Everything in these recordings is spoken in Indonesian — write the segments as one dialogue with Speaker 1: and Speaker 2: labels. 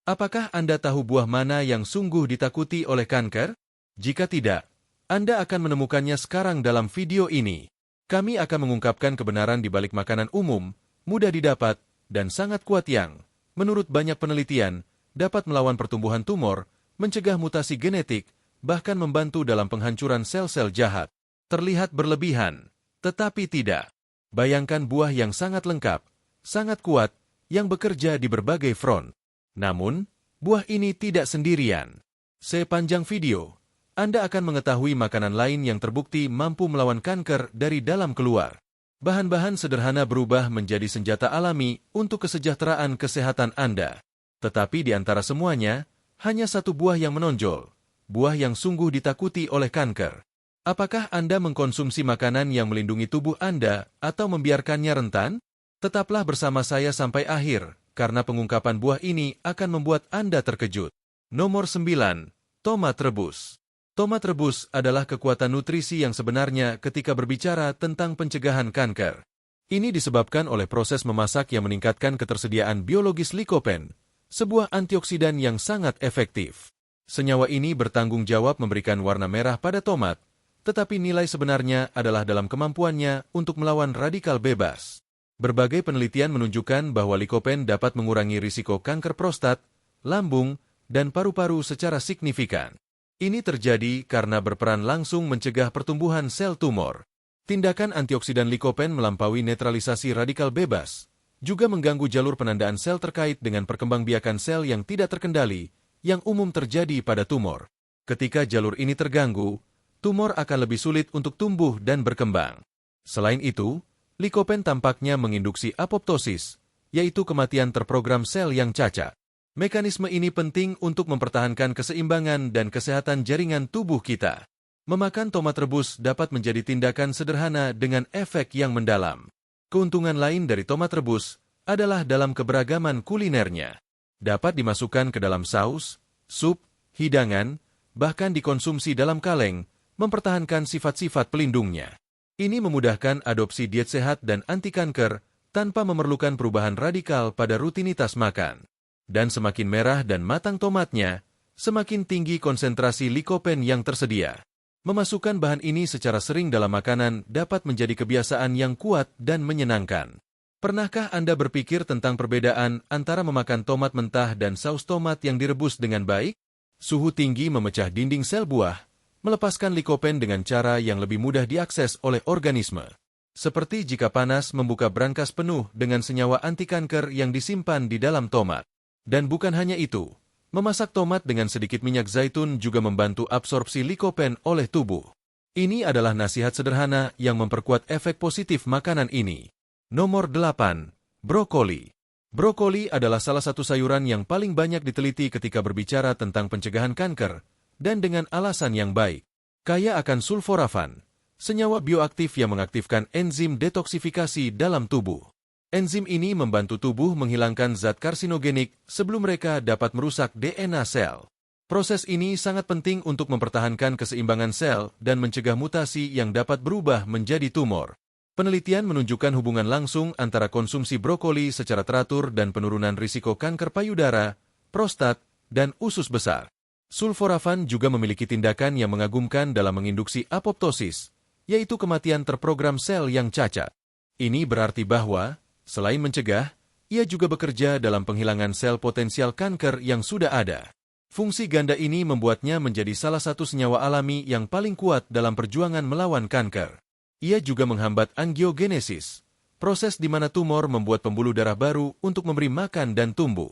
Speaker 1: Apakah Anda tahu buah mana yang sungguh ditakuti oleh kanker? Jika tidak, Anda akan menemukannya sekarang dalam video ini. Kami akan mengungkapkan kebenaran di balik makanan umum, mudah didapat, dan sangat kuat yang, menurut banyak penelitian, dapat melawan pertumbuhan tumor, mencegah mutasi genetik, bahkan membantu dalam penghancuran sel-sel jahat. Terlihat berlebihan, tetapi tidak. Bayangkan buah yang sangat lengkap, sangat kuat, yang bekerja di berbagai front. Namun, buah ini tidak sendirian. Sepanjang video, Anda akan mengetahui makanan lain yang terbukti mampu melawan kanker dari dalam keluar. Bahan-bahan sederhana berubah menjadi senjata alami untuk kesejahteraan kesehatan Anda. Tetapi di antara semuanya, hanya satu buah yang menonjol, buah yang sungguh ditakuti oleh kanker. Apakah Anda mengkonsumsi makanan yang melindungi tubuh Anda atau membiarkannya rentan? Tetaplah bersama saya sampai akhir, karena pengungkapan buah ini akan membuat Anda terkejut. Nomor 9. Tomat rebus. Tomat rebus adalah kekuatan nutrisi yang sebenarnya ketika berbicara tentang pencegahan kanker. Ini disebabkan oleh proses memasak yang meningkatkan ketersediaan biologis likopen, sebuah antioksidan yang sangat efektif. Senyawa ini bertanggung jawab memberikan warna merah pada tomat, tetapi nilai sebenarnya adalah dalam kemampuannya untuk melawan radikal bebas. Berbagai penelitian menunjukkan bahwa likopen dapat mengurangi risiko kanker prostat, lambung, dan paru-paru secara signifikan. Ini terjadi karena berperan langsung mencegah pertumbuhan sel tumor. Tindakan antioksidan likopen melampaui netralisasi radikal bebas, juga mengganggu jalur penandaan sel terkait dengan perkembangbiakan sel yang tidak terkendali, yang umum terjadi pada tumor. Ketika jalur ini terganggu, tumor akan lebih sulit untuk tumbuh dan berkembang. Selain itu, likopen tampaknya menginduksi apoptosis, yaitu kematian terprogram sel yang cacat. Mekanisme ini penting untuk mempertahankan keseimbangan dan kesehatan jaringan tubuh kita. Memakan tomat rebus dapat menjadi tindakan sederhana dengan efek yang mendalam. Keuntungan lain dari tomat rebus adalah dalam keberagaman kulinernya. Dapat dimasukkan ke dalam saus, sup, hidangan, bahkan dikonsumsi dalam kaleng, mempertahankan sifat-sifat pelindungnya. Ini memudahkan adopsi diet sehat dan anti kanker tanpa memerlukan perubahan radikal pada rutinitas makan. Dan semakin merah dan matang tomatnya, semakin tinggi konsentrasi likopen yang tersedia. Memasukkan bahan ini secara sering dalam makanan dapat menjadi kebiasaan yang kuat dan menyenangkan. Pernahkah Anda berpikir tentang perbedaan antara memakan tomat mentah dan saus tomat yang direbus dengan baik? Suhu tinggi memecah dinding sel buah, melepaskan likopen dengan cara yang lebih mudah diakses oleh organisme. Seperti jika panas membuka brankas penuh dengan senyawa anti kanker yang disimpan di dalam tomat. Dan bukan hanya itu, memasak tomat dengan sedikit minyak zaitun juga membantu absorpsi likopen oleh tubuh. Ini adalah nasihat sederhana yang memperkuat efek positif makanan ini. Nomor 8. Brokoli. Brokoli adalah salah satu sayuran yang paling banyak diteliti ketika berbicara tentang pencegahan kanker, dan dengan alasan yang baik. Kaya akan sulforafan, senyawa bioaktif yang mengaktifkan enzim detoksifikasi dalam tubuh. Enzim ini membantu tubuh menghilangkan zat karsinogenik sebelum mereka dapat merusak DNA sel. Proses ini sangat penting untuk mempertahankan keseimbangan sel dan mencegah mutasi yang dapat berubah menjadi tumor. Penelitian menunjukkan hubungan langsung antara konsumsi brokoli secara teratur dan penurunan risiko kanker payudara, prostat, dan usus besar. Sulforafan juga memiliki tindakan yang mengagumkan dalam menginduksi apoptosis, yaitu kematian terprogram sel yang cacat. Ini berarti bahwa, selain mencegah, ia juga bekerja dalam penghilangan sel potensial kanker yang sudah ada. Fungsi ganda ini membuatnya menjadi salah satu senyawa alami yang paling kuat dalam perjuangan melawan kanker. Ia juga menghambat angiogenesis, proses di mana tumor membuat pembuluh darah baru untuk memberi makan dan tumbuh.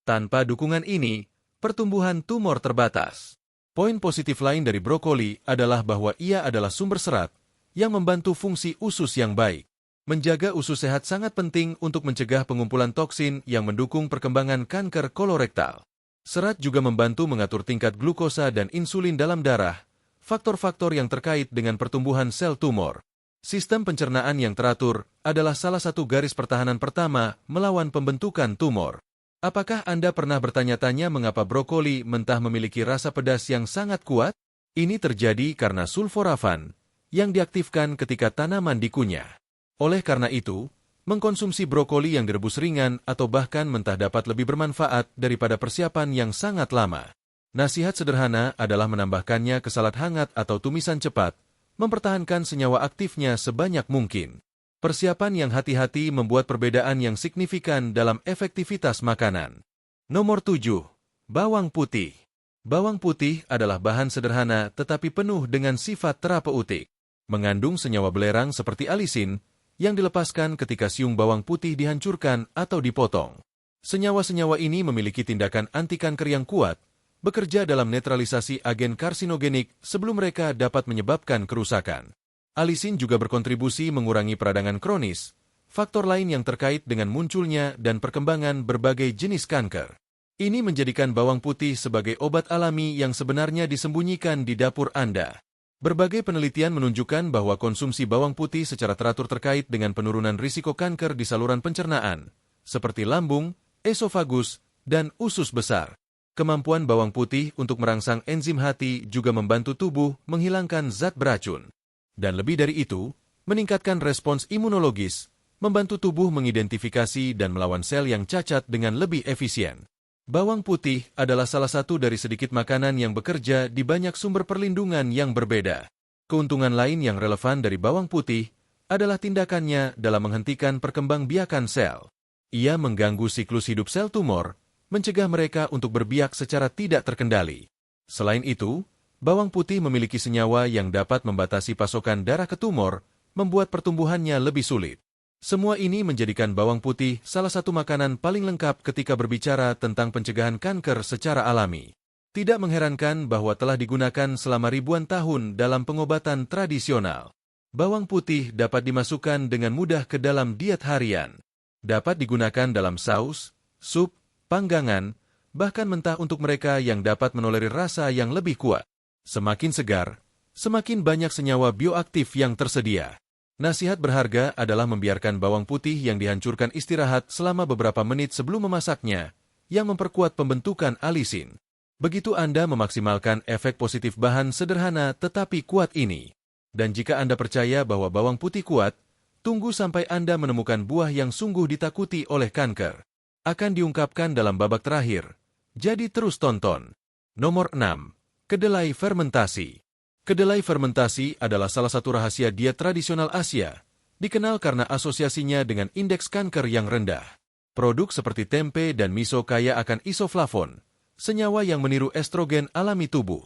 Speaker 1: Tanpa dukungan ini, pertumbuhan tumor terbatas. Poin positif lain dari brokoli adalah bahwa ia adalah sumber serat yang membantu fungsi usus yang baik. Menjaga usus sehat sangat penting untuk mencegah pengumpulan toksin yang mendukung perkembangan kanker kolorektal. Serat juga membantu mengatur tingkat glukosa dan insulin dalam darah, faktor-faktor yang terkait dengan pertumbuhan sel tumor. Sistem pencernaan yang teratur adalah salah satu garis pertahanan pertama melawan pembentukan tumor. Apakah Anda pernah bertanya-tanya mengapa brokoli mentah memiliki rasa pedas yang sangat kuat? Ini terjadi karena sulforafan, yang diaktifkan ketika tanaman dikunyah. Oleh karena itu, Mengkonsumsi brokoli yang direbus ringan atau bahkan mentah dapat lebih bermanfaat daripada persiapan yang sangat lama. Nasihat sederhana adalah menambahkannya ke salad hangat atau tumisan cepat, mempertahankan senyawa aktifnya sebanyak mungkin. Persiapan yang hati-hati membuat perbedaan yang signifikan dalam efektivitas makanan. Nomor 7. Bawang putih. Bawang putih adalah bahan sederhana tetapi penuh dengan sifat terapeutik. Mengandung senyawa belerang seperti alisin, yang dilepaskan ketika siung bawang putih dihancurkan atau dipotong. Senyawa-senyawa ini memiliki tindakan anti-kanker yang kuat, bekerja dalam netralisasi agen karsinogenik sebelum mereka dapat menyebabkan kerusakan. Alisin juga berkontribusi mengurangi peradangan kronis, faktor lain yang terkait dengan munculnya dan perkembangan berbagai jenis kanker. Ini menjadikan bawang putih sebagai obat alami yang sebenarnya disembunyikan di dapur Anda. Berbagai penelitian menunjukkan bahwa konsumsi bawang putih secara teratur terkait dengan penurunan risiko kanker di saluran pencernaan, seperti lambung, esofagus, dan usus besar. Kemampuan bawang putih untuk merangsang enzim hati juga membantu tubuh menghilangkan zat beracun. Dan lebih dari itu, meningkatkan respons imunologis, membantu tubuh mengidentifikasi dan melawan sel yang cacat dengan lebih efisien. Bawang putih adalah salah satu dari sedikit makanan yang bekerja di banyak sumber perlindungan yang berbeda. Keuntungan lain yang relevan dari bawang putih adalah tindakannya dalam menghentikan perkembangbiakan sel. Ia mengganggu siklus hidup sel tumor, mencegah mereka untuk berbiak secara tidak terkendali. Selain itu, bawang putih memiliki senyawa yang dapat membatasi pasokan darah ke tumor, membuat pertumbuhannya lebih sulit. Semua ini menjadikan bawang putih salah satu makanan paling lengkap ketika berbicara tentang pencegahan kanker secara alami. Tidak mengherankan bahwa telah digunakan selama ribuan tahun dalam pengobatan tradisional. Bawang putih dapat dimasukkan dengan mudah ke dalam diet harian. Dapat digunakan dalam saus, sup, panggangan, bahkan mentah untuk mereka yang dapat menolerir rasa yang lebih kuat. Semakin segar, semakin banyak senyawa bioaktif yang tersedia. Nasihat berharga adalah membiarkan bawang putih yang dihancurkan istirahat selama beberapa menit sebelum memasaknya, yang memperkuat pembentukan alisin. Begitu Anda memaksimalkan efek positif bahan sederhana tetapi kuat ini. Dan jika Anda percaya bahwa bawang putih kuat, tunggu sampai Anda menemukan buah yang sungguh ditakuti oleh kanker. Akan diungkapkan dalam babak terakhir. Jadi terus tonton. Nomor 6. Kedelai fermentasi. Kedelai fermentasi adalah salah satu rahasia diet tradisional Asia, dikenal karena asosiasinya dengan indeks kanker yang rendah. Produk seperti tempe dan miso kaya akan isoflavon, senyawa yang meniru estrogen alami tubuh.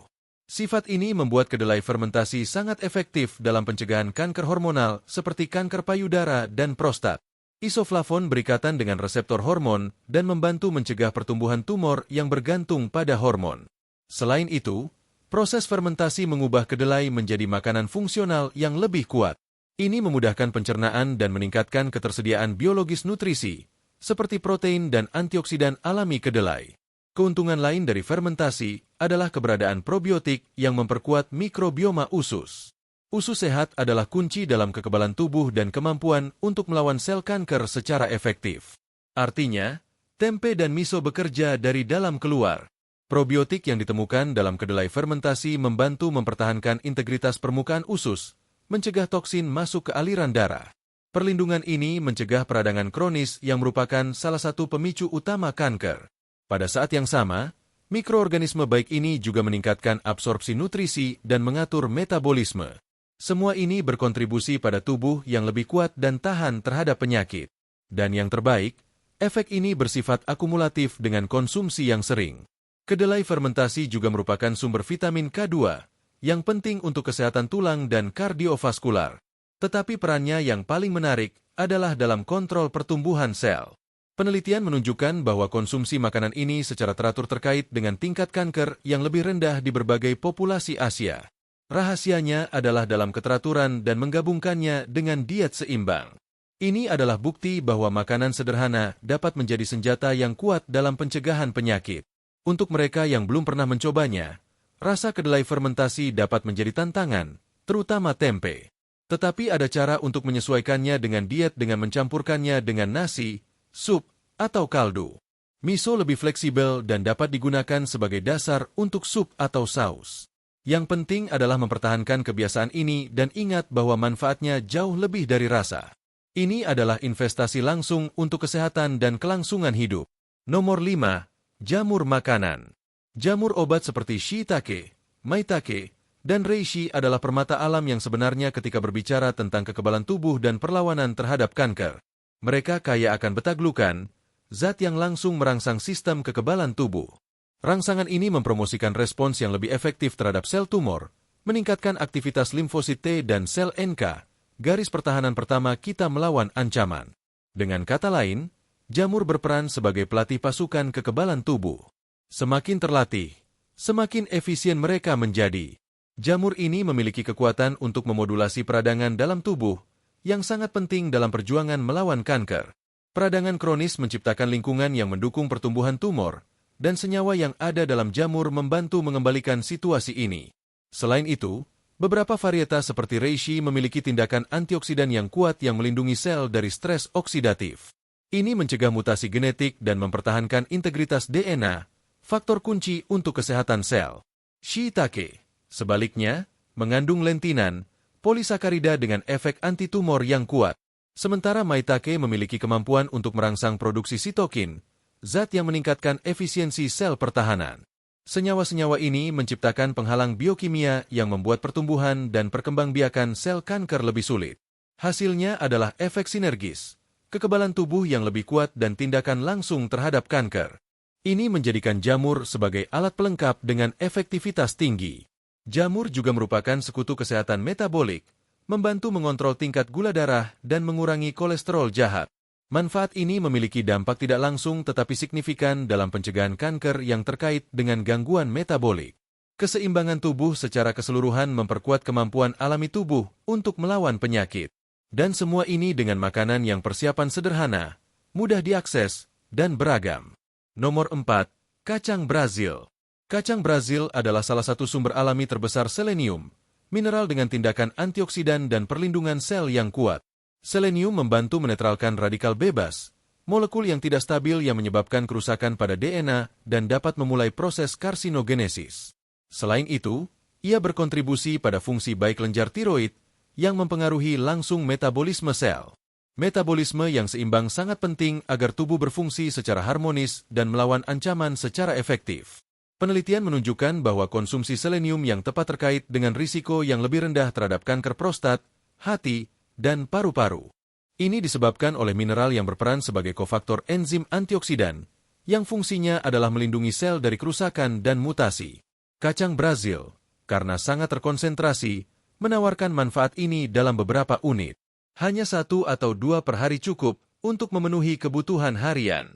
Speaker 1: Sifat ini membuat kedelai fermentasi sangat efektif dalam pencegahan kanker hormonal seperti kanker payudara dan prostat. Isoflavon berikatan dengan reseptor hormon dan membantu mencegah pertumbuhan tumor yang bergantung pada hormon. Selain itu, proses fermentasi mengubah kedelai menjadi makanan fungsional yang lebih kuat. Ini memudahkan pencernaan dan meningkatkan ketersediaan biologis nutrisi, seperti protein dan antioksidan alami kedelai. Keuntungan lain dari fermentasi adalah keberadaan probiotik yang memperkuat mikrobioma usus. Usus sehat adalah kunci dalam kekebalan tubuh dan kemampuan untuk melawan sel kanker secara efektif. Artinya, tempe dan miso bekerja dari dalam keluar. Probiotik yang ditemukan dalam kedelai fermentasi membantu mempertahankan integritas permukaan usus, mencegah toksin masuk ke aliran darah. Perlindungan ini mencegah peradangan kronis yang merupakan salah satu pemicu utama kanker. Pada saat yang sama, mikroorganisme baik ini juga meningkatkan absorpsi nutrisi dan mengatur metabolisme. Semua ini berkontribusi pada tubuh yang lebih kuat dan tahan terhadap penyakit. Dan yang terbaik, efek ini bersifat akumulatif dengan konsumsi yang sering. Kedelai fermentasi juga merupakan sumber vitamin K2 yang penting untuk kesehatan tulang dan kardiovaskular. Tetapi perannya yang paling menarik adalah dalam kontrol pertumbuhan sel. Penelitian menunjukkan bahwa konsumsi makanan ini secara teratur terkait dengan tingkat kanker yang lebih rendah di berbagai populasi Asia. Rahasianya adalah dalam keteraturan dan menggabungkannya dengan diet seimbang. Ini adalah bukti bahwa makanan sederhana dapat menjadi senjata yang kuat dalam pencegahan penyakit. Untuk mereka yang belum pernah mencobanya, rasa kedelai fermentasi dapat menjadi tantangan, terutama tempe. Tetapi ada cara untuk menyesuaikannya dengan diet dengan mencampurkannya dengan nasi, sup, atau kaldu. Miso lebih fleksibel dan dapat digunakan sebagai dasar untuk sup atau saus. Yang penting adalah mempertahankan kebiasaan ini dan ingat bahwa manfaatnya jauh lebih dari rasa. Ini adalah investasi langsung untuk kesehatan dan kelangsungan hidup. Nomor 5. Jamur makanan. Jamur obat seperti shiitake, maitake, dan reishi adalah permata alam yang sebenarnya ketika berbicara tentang kekebalan tubuh dan perlawanan terhadap kanker. Mereka kaya akan beta-glukan, zat yang langsung merangsang sistem kekebalan tubuh. Rangsangan ini mempromosikan respons yang lebih efektif terhadap sel tumor, meningkatkan aktivitas limfosit T dan sel NK, garis pertahanan pertama kita melawan ancaman. Dengan kata lain, jamur berperan sebagai pelatih pasukan kekebalan tubuh. Semakin terlatih, semakin efisien mereka menjadi. Jamur ini memiliki kekuatan untuk memodulasi peradangan dalam tubuh, yang sangat penting dalam perjuangan melawan kanker. Peradangan kronis menciptakan lingkungan yang mendukung pertumbuhan tumor, dan senyawa yang ada dalam jamur membantu mengembalikan situasi ini. Selain itu, beberapa varietas seperti reishi memiliki tindakan antioksidan yang kuat yang melindungi sel dari stres oksidatif. Ini mencegah mutasi genetik dan mempertahankan integritas DNA, faktor kunci untuk kesehatan sel. Shiitake, sebaliknya, mengandung lentinan, polisakarida dengan efek antitumor yang kuat. Sementara maitake memiliki kemampuan untuk merangsang produksi sitokin, zat yang meningkatkan efisiensi sel pertahanan. Senyawa-senyawa ini menciptakan penghalang biokimia yang membuat pertumbuhan dan perkembangbiakan sel kanker lebih sulit. Hasilnya adalah efek sinergis, kekebalan tubuh yang lebih kuat dan tindakan langsung terhadap kanker. Ini menjadikan jamur sebagai alat pelengkap dengan efektivitas tinggi. Jamur juga merupakan sekutu kesehatan metabolik, membantu mengontrol tingkat gula darah dan mengurangi kolesterol jahat. Manfaat ini memiliki dampak tidak langsung tetapi signifikan dalam pencegahan kanker yang terkait dengan gangguan metabolik. Keseimbangan tubuh secara keseluruhan memperkuat kemampuan alami tubuh untuk melawan penyakit. Dan semua ini dengan makanan yang persiapan sederhana, mudah diakses, dan beragam. Nomor 4. Kacang Brazil. Kacang Brazil adalah salah satu sumber alami terbesar selenium, mineral dengan tindakan antioksidan dan perlindungan sel yang kuat. Selenium membantu menetralkan radikal bebas, molekul yang tidak stabil yang menyebabkan kerusakan pada DNA dan dapat memulai proses karsinogenesis. Selain itu, ia berkontribusi pada fungsi baik kelenjar tiroid yang mempengaruhi langsung metabolisme sel. Metabolisme yang seimbang sangat penting agar tubuh berfungsi secara harmonis dan melawan ancaman secara efektif. Penelitian menunjukkan bahwa konsumsi selenium yang tepat terkait dengan risiko yang lebih rendah terhadap kanker prostat, hati, dan paru-paru. Ini disebabkan oleh mineral yang berperan sebagai kofaktor enzim antioksidan, yang fungsinya adalah melindungi sel dari kerusakan dan mutasi. Kacang Brazil, karena sangat terkonsentrasi, menawarkan manfaat ini dalam beberapa unit. Hanya 1 atau 2 per hari cukup untuk memenuhi kebutuhan harian.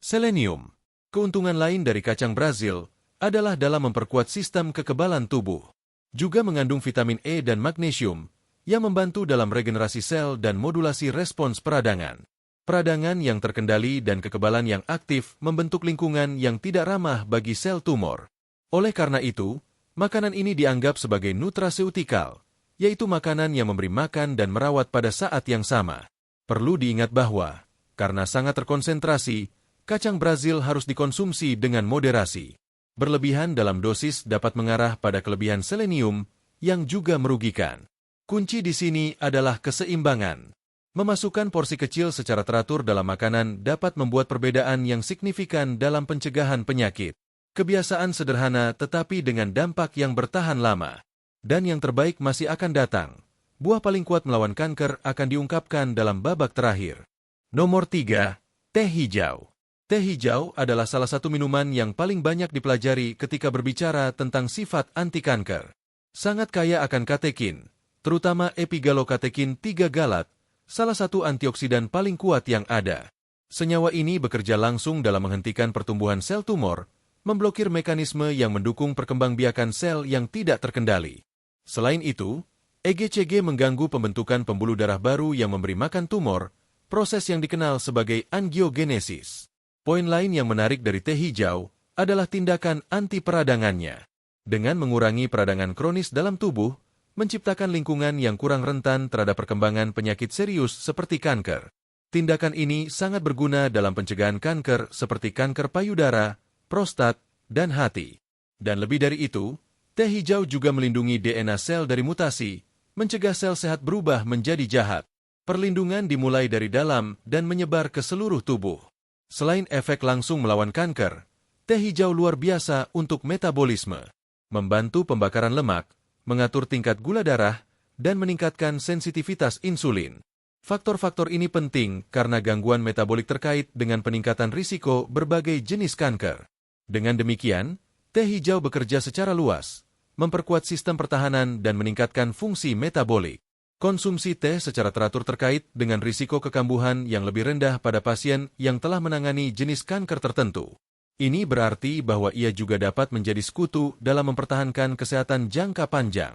Speaker 1: Selenium. Keuntungan lain dari kacang Brazil adalah dalam memperkuat sistem kekebalan tubuh. Juga mengandung vitamin E dan magnesium, yang membantu dalam regenerasi sel dan modulasi respons peradangan. Peradangan yang terkendali dan kekebalan yang aktif membentuk lingkungan yang tidak ramah bagi sel tumor. Oleh karena itu, makanan ini dianggap sebagai nutraseutikal, yaitu makanan yang memberi makan dan merawat pada saat yang sama. Perlu diingat bahwa, karena sangat terkonsentrasi, kacang Brazil harus dikonsumsi dengan moderasi. Berlebihan dalam dosis dapat mengarah pada kelebihan selenium yang juga merugikan. Kunci di sini adalah keseimbangan. Memasukkan porsi kecil secara teratur dalam makanan dapat membuat perbedaan yang signifikan dalam pencegahan penyakit. Kebiasaan sederhana tetapi dengan dampak yang bertahan lama. Dan yang terbaik masih akan datang. Buah paling kuat melawan kanker akan diungkapkan dalam babak terakhir. Nomor 3. Teh hijau. Teh hijau adalah salah satu minuman yang paling banyak dipelajari ketika berbicara tentang sifat anti-kanker. Sangat kaya akan katekin, terutama epigalokatekin 3 galat, salah satu antioksidan paling kuat yang ada. Senyawa ini bekerja langsung dalam menghentikan pertumbuhan sel tumor, memblokir mekanisme yang mendukung perkembangbiakan sel yang tidak terkendali. Selain itu, EGCG mengganggu pembentukan pembuluh darah baru yang memberi makan tumor, proses yang dikenal sebagai angiogenesis. Poin lain yang menarik dari teh hijau adalah tindakan anti-peradangannya. Dengan mengurangi peradangan kronis dalam tubuh, menciptakan lingkungan yang kurang rentan terhadap perkembangan penyakit serius seperti kanker. Tindakan ini sangat berguna dalam pencegahan kanker seperti kanker payudara, prostat, dan hati. Dan lebih dari itu, teh hijau juga melindungi DNA sel dari mutasi, mencegah sel sehat berubah menjadi jahat. Perlindungan dimulai dari dalam dan menyebar ke seluruh tubuh. Selain efek langsung melawan kanker, teh hijau luar biasa untuk metabolisme, membantu pembakaran lemak, mengatur tingkat gula darah, dan meningkatkan sensitivitas insulin. Faktor-faktor ini penting karena gangguan metabolik terkait dengan peningkatan risiko berbagai jenis kanker. Dengan demikian, teh hijau bekerja secara luas, memperkuat sistem pertahanan dan meningkatkan fungsi metabolik. Konsumsi teh secara teratur terkait dengan risiko kekambuhan yang lebih rendah pada pasien yang telah menangani jenis kanker tertentu. Ini berarti bahwa ia juga dapat menjadi sekutu dalam mempertahankan kesehatan jangka panjang.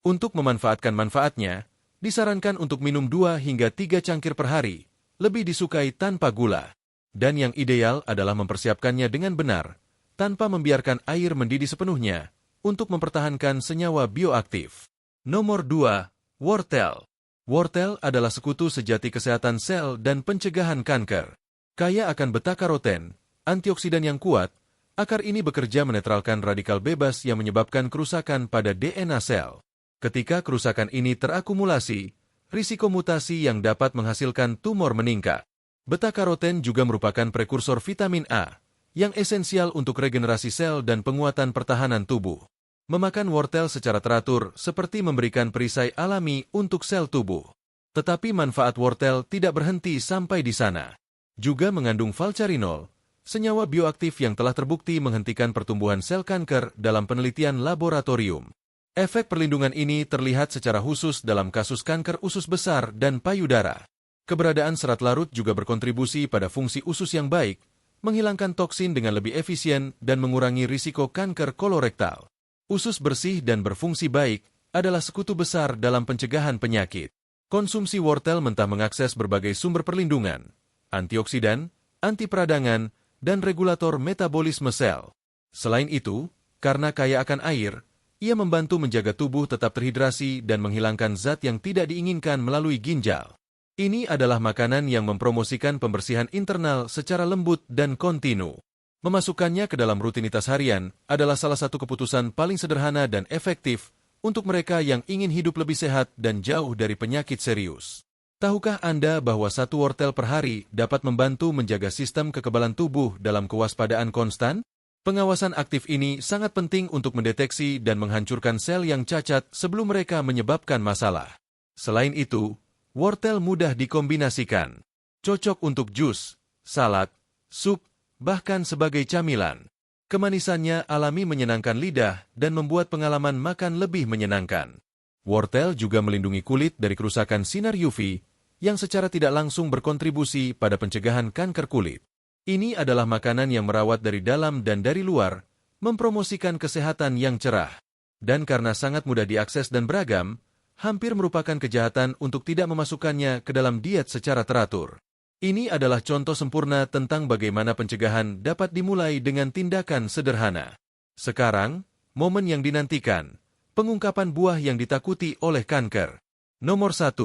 Speaker 1: Untuk memanfaatkan manfaatnya, disarankan untuk minum 2 hingga 3 cangkir per hari, lebih disukai tanpa gula. Dan yang ideal adalah mempersiapkannya dengan benar, tanpa membiarkan air mendidih sepenuhnya, untuk mempertahankan senyawa bioaktif. Nomor 2. Wortel. Wortel adalah sekutu sejati kesehatan sel dan pencegahan kanker. Kaya akan beta-karoten, antioksidan yang kuat, akar ini bekerja menetralkan radikal bebas yang menyebabkan kerusakan pada DNA sel. Ketika kerusakan ini terakumulasi, risiko mutasi yang dapat menghasilkan tumor meningkat. Beta-karoten juga merupakan prekursor vitamin A, yang esensial untuk regenerasi sel dan penguatan pertahanan tubuh. Memakan wortel secara teratur seperti memberikan perisai alami untuk sel tubuh. Tetapi manfaat wortel tidak berhenti sampai di sana. Juga mengandung valcarinol, senyawa bioaktif yang telah terbukti menghentikan pertumbuhan sel kanker dalam penelitian laboratorium. Efek perlindungan ini terlihat secara khusus dalam kasus kanker usus besar dan payudara. Keberadaan serat larut juga berkontribusi pada fungsi usus yang baik, menghilangkan toksin dengan lebih efisien dan mengurangi risiko kanker kolorektal. Usus bersih dan berfungsi baik adalah sekutu besar dalam pencegahan penyakit. Konsumsi wortel mentah mengakses berbagai sumber perlindungan, antioksidan, anti peradangan, dan regulator metabolisme sel. Selain itu, karena kaya akan air, ia membantu menjaga tubuh tetap terhidrasi dan menghilangkan zat yang tidak diinginkan melalui ginjal. Ini adalah makanan yang mempromosikan pembersihan internal secara lembut dan kontinu. Memasukkannya ke dalam rutinitas harian adalah salah satu keputusan paling sederhana dan efektif untuk mereka yang ingin hidup lebih sehat dan jauh dari penyakit serius. Tahukah Anda bahwa 1 wortel per hari dapat membantu menjaga sistem kekebalan tubuh dalam kewaspadaan konstan? Pengawasan aktif ini sangat penting untuk mendeteksi dan menghancurkan sel yang cacat sebelum mereka menyebabkan masalah. Selain itu, wortel mudah dikombinasikan. Cocok untuk jus, salad, sup, bahkan sebagai camilan. Kemanisannya alami menyenangkan lidah dan membuat pengalaman makan lebih menyenangkan. Wortel juga melindungi kulit dari kerusakan sinar UV yang secara tidak langsung berkontribusi pada pencegahan kanker kulit. Ini adalah makanan yang merawat dari dalam dan dari luar, mempromosikan kesehatan yang cerah. Dan karena sangat mudah diakses dan beragam, hampir merupakan kejahatan untuk tidak memasukkannya ke dalam diet secara teratur. Ini adalah contoh sempurna tentang bagaimana pencegahan dapat dimulai dengan tindakan sederhana. Sekarang, momen yang dinantikan, pengungkapan buah yang ditakuti oleh kanker. Nomor 1.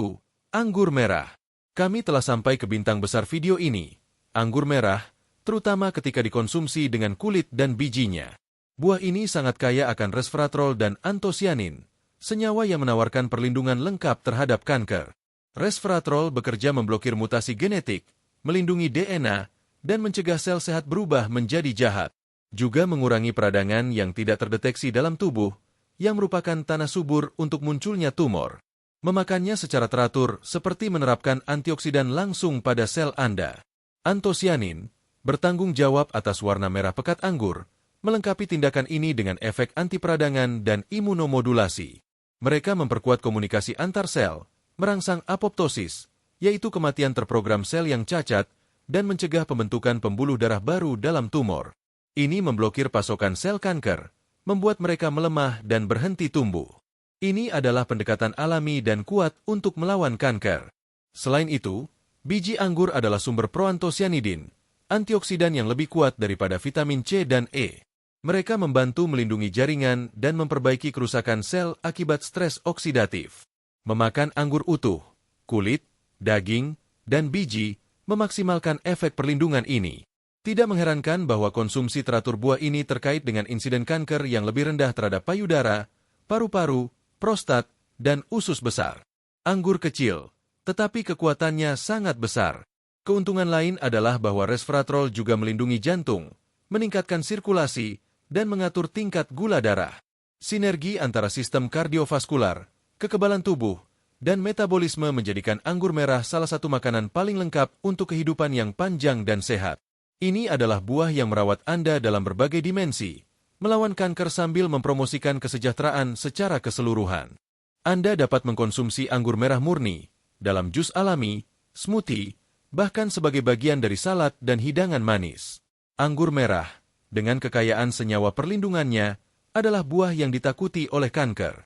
Speaker 1: Anggur merah. Kami telah sampai ke bintang besar video ini. Anggur merah, terutama ketika dikonsumsi dengan kulit dan bijinya. Buah ini sangat kaya akan resveratrol dan antosianin, senyawa yang menawarkan perlindungan lengkap terhadap kanker. Resveratrol bekerja memblokir mutasi genetik, melindungi DNA, dan mencegah sel sehat berubah menjadi jahat. Juga mengurangi peradangan yang tidak terdeteksi dalam tubuh, yang merupakan tanah subur untuk munculnya tumor. Memakannya secara teratur seperti menerapkan antioksidan langsung pada sel Anda. Antosianin bertanggung jawab atas warna merah pekat anggur, melengkapi tindakan ini dengan efek anti peradangan dan imunomodulasi. Mereka memperkuat komunikasi antar sel, merangsang apoptosis, yaitu kematian terprogram sel yang cacat, dan mencegah pembentukan pembuluh darah baru dalam tumor. Ini memblokir pasokan sel kanker, membuat mereka melemah dan berhenti tumbuh. Ini adalah pendekatan alami dan kuat untuk melawan kanker. Selain itu, biji anggur adalah sumber proantosianidin, antioksidan yang lebih kuat daripada vitamin C dan E. Mereka membantu melindungi jaringan dan memperbaiki kerusakan sel akibat stres oksidatif. Memakan anggur utuh, kulit, daging, dan biji memaksimalkan efek perlindungan ini. Tidak mengherankan bahwa konsumsi teratur buah ini terkait dengan insiden kanker yang lebih rendah terhadap payudara, paru-paru, prostat, dan usus besar. Anggur kecil, tetapi kekuatannya sangat besar. Keuntungan lain adalah bahwa resveratrol juga melindungi jantung, meningkatkan sirkulasi, dan mengatur tingkat gula darah. Sinergi antara sistem kardiovaskular, kekebalan tubuh, dan metabolisme menjadikan anggur merah salah satu makanan paling lengkap untuk kehidupan yang panjang dan sehat. Ini adalah buah yang merawat Anda dalam berbagai dimensi, melawan kanker sambil mempromosikan kesejahteraan secara keseluruhan. Anda dapat mengkonsumsi anggur merah murni, dalam jus alami, smoothie, bahkan sebagai bagian dari salad dan hidangan manis. Anggur merah, dengan kekayaan senyawa perlindungannya, adalah buah yang ditakuti oleh kanker.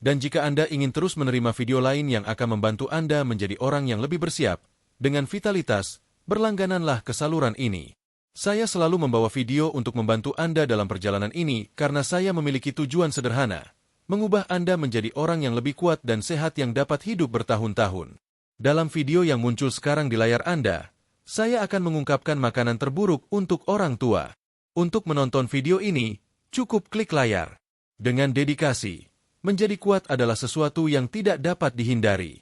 Speaker 1: Dan jika Anda ingin terus menerima video lain yang akan membantu Anda menjadi orang yang lebih bersiap, dengan vitalitas, berlanggananlah ke saluran ini. Saya selalu membawa video untuk membantu Anda dalam perjalanan ini karena saya memiliki tujuan sederhana, mengubah Anda menjadi orang yang lebih kuat dan sehat yang dapat hidup bertahun-tahun. Dalam video yang muncul sekarang di layar Anda, saya akan mengungkapkan makanan terburuk untuk orang tua. Untuk menonton video ini, cukup klik layar. Dengan dedikasi, menjadi kuat adalah sesuatu yang tidak dapat dihindari.